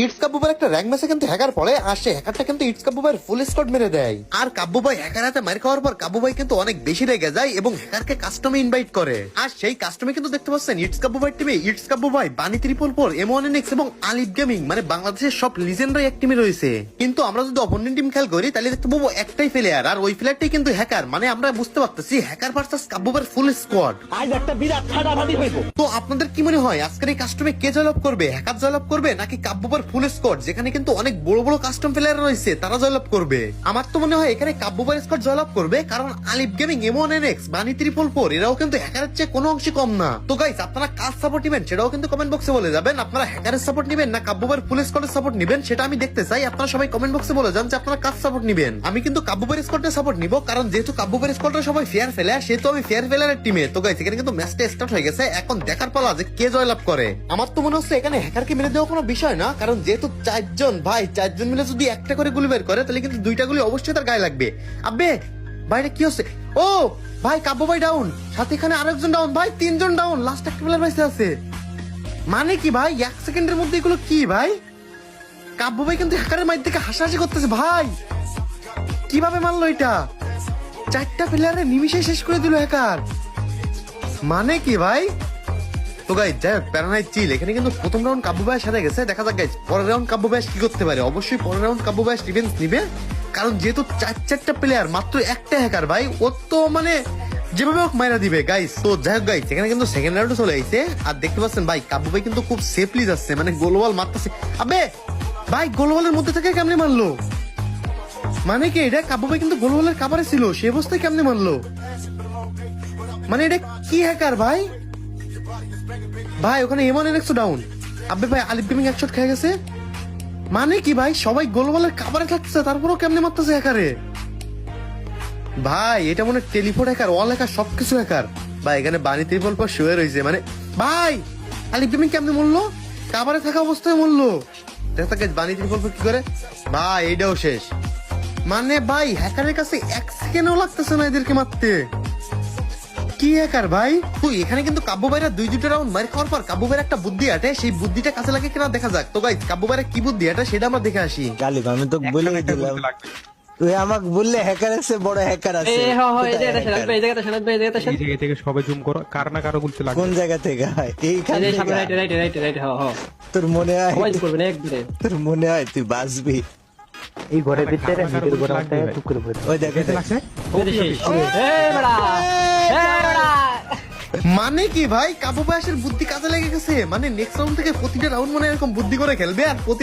It's কাব্বু ভাই একটা rank ম্যাচে কিন্তু হ্যাকার পড়ে আর সে হ্যাকারটা কিন্তু ইটস কাব্বু ভাইয়ের ফুল স্কোয়াড মেরে দেয়। আর কাব্বু ভাই হ্যাকার হাতে মার খাওয়ার পর কাব্বু ভাই কিন্তু অনেক বেশি রেগে যায় এবং হ্যাকারকে কাস্টমে ইনভাইট করে। আর সেই কাস্টমে কিন্তু দেখতে পাচ্ছেন ইটস কাব্বু ভাই টিমে ইটস কাব্বু ভাই, বানি 444, M1NX এবং আলিফ গেমিং, মানে বাংলাদেশের সব লিজেন্ডারি এক টিমে রয়েছে। কিন্তু আমরা যদি অপোনেন্ট টিম খেয়াল করি তাহলে দেখতে পাবো একটাই প্লেয়ার, আর ওই প্লেয়ারটাই কিন্তু হ্যাকার। মানে আমরা বুঝতে পারতেছি হ্যাকার ভার্সেস কাব্বু ভাইয়ের ফুল স্কোয়াড। আজ একটা বিরাট ফাটাফাটি হইব। তো আপনাদের কি মনে হয় আজকের এই কাস্টমে কে জয়লাভ করবে? হ্যাকার জয়লাভ করবে নাকি কাব্বু ভাইয়ের ফুল স্কোয়াড, যেখানে কিন্তু অনেক বড় বড় কাস্টম প্লেয়ার রয়েছে, তারা জয়লাভ করবে? আমার তো মনে হয় এখানে কাব্বু ভাইয়ের স্কোয়াড জয়লাভ করবে, কারণ আলিফ গেমিং, M1NX, বানি 444 এরাও কিন্তু হ্যাকারের চেয়ে কোনো অংশে কম না। তো গাইস, আপনারা কার সাপোর্ট নেবেন সেটাও কিন্তু কমেন্ট বক্সে বলে যাবেন। আপনারা হ্যাকারের সাপোর্ট নেবেন না কাব্বু ভাইয়ের ফুল স্কোয়াডের সাপোর্ট নেবেন সেটা আমি দেখতে চাই। আপনারা সবাই কমেন্ট বক্সে বলে যান যে আপনারা কার সাপোর্ট নেবেন। আমি কিন্তু কাব্বু ভাইয়ের স্কোয়াডের সাপোর্ট নিব, কারণ যেহেতু কাব্বু ভাইয়ের স্কোয়াডের সবাই ফেয়ার ফেলে, সেহেতু আমি ফেয়ার ফেলারের টিমে। তো গাইস, এখানে কিন্তু ম্যাচটা স্টার্ট হয়ে গেছে, এখন দেখার পালা যে কে জয়লাভ করে। আমার তো মনে হচ্ছে এখানে হ্যাকারকে মেরে দেওয়া কোনো বিষয় না, কারণ যেহেতু চারজন মিলে যদি একটা করে গুলি বের করে তাহলে কিন্তু দুইটা গুলি অবশ্যই তার গায়ে লাগবে। আবে ভাইটা কি হচ্ছে? ও ভাই, কাব্বু ভাই ডাউন, সাথে এখানে আরেকজন ডাউন, ভাই 3 জন ডাউন, লাস্ট একটা প্লেয়ার বাইসে আছে। মানে কি ভাই, 1 সেকেন্ডের মধ্যে এগুলো কি ভাই? কাব্বু ভাই কিন্তু হ্যাকারের মাইর থেকে হাসাহাসি করতেছে। ভাই কিভাবে মারলো এটা? 4টা প্লেয়ারে নিমিশে শেষ করে দিল হ্যাকার। মানে কি ভাই? তো গাইস, যাই হোক, প্যারানাইট চিল। এখানে কিন্তু প্রথম রাউন্ড কাব্বু ভাইয়ের সাথে গেছে, দেখা যাক গাইস পরের রাউন্ড কাব্বু ভাই কি করতে পারে। অবশ্যই পরের রাউন্ড কাব্বু ভাই রিভেঞ্জ নিবে, কারণ যেহেতু 4টা প্লেয়ার, মাত্র একটা হ্যাকার ভাই, ও তো মানে যেভাবে হোক মাইরা দিবে গাইস। তো যাই হোক গাইস, এখানে কিন্তু সেকেন্ড রাউন্ডে চলে আইছে, আর দেখতে পাচ্ছেন ভাই কাব্বু ভাই কিন্তু খুব সেফলি যাচ্ছে, মানে গোলওয়াল মারতেছে। আবে ভাই, গোলওয়ালের মধ্যে থেকে কেমনে মারলো? মানে কি এটা? কাব্বু ভাই কিন্তু গোলওয়ালের কাভারে ছিল, সে অবস্থায় কেমনে মারলো? মানে এটা কি হ্যাকার ভাই? ভাই ওখানে M1NX ডাউন। আবে ভাই, আলিফ গেমিং এক শট খেয়ে গেছে। মানে কি ভাই, সবাই গোলওয়ালের কাভারে থাকছে, তারপরেও কেমনে মারতেছে হ্যাকারে? ভাই এটা মনে টেলিফোন হ্যাকার, ওয়াল হ্যাকার, সবকিছু হ্যাকার। ভাই এখানে বানি 444 শুয়ে রয়েছে। মানে ভাই, আলিফ গেমিং কেমনে মরলো? কাভারে থাকা অবস্থায় মরলো। দেখা গেছে বানি 444 কি করে? ভাই এইটাও শেষ। মানে ভাই, হ্যাকারের কাছে 1 সেকেন্ডও লাগতেছে না এদেরকে মারতে। কি হ্যাকার ভাই? তো এখানে কিন্তু কাব্বু ভাইরা দুইটা রাউন্ড মার খাওয়ার পর কাব্বু ভাইয়ের একটা বুদ্ধি আটে, সেই বুদ্ধিটা কাছে লাগে কিনা দেখা যাক। তো গাইস, কাব্বু ভাইয়ের কি বুদ্ধি আটে সেটা আমরা দেখে আসি। গালিব, আমি তো বলে দিলাম, তুই আমাকে বললে হ্যাকার আছে, বড় হ্যাকার আছে। এই জায়গাটা শোনাত ভাই, এই জায়গাটা শোনাত ভাই, এই জায়গাটা এই জায়গা থেকে সবাই জুম করো, কার না কারো বলতে লাগবে। কোন জায়গা থেকে হয়? এইখানে এই সামনে রাইট তোর মনে হয়, ওয়াইজ করবেন একবারে। তোর মনে হয় তুই বাঁচবি? এই ঘরের ভিতরে মিডল ঘরে একটা টুক করে বসে ওই দেখে লাগছে। এই বড়া, এই বড়া। মানে কি ভাই, কাব্বু ভাইয়ের বুদ্ধি কাজে লেগে গেছে। মানে নেক্সট রাউন্ড থেকে প্রতিটা রাউন্ড মানে এরকম বুদ্ধি করে খেলবে, আর প্রতি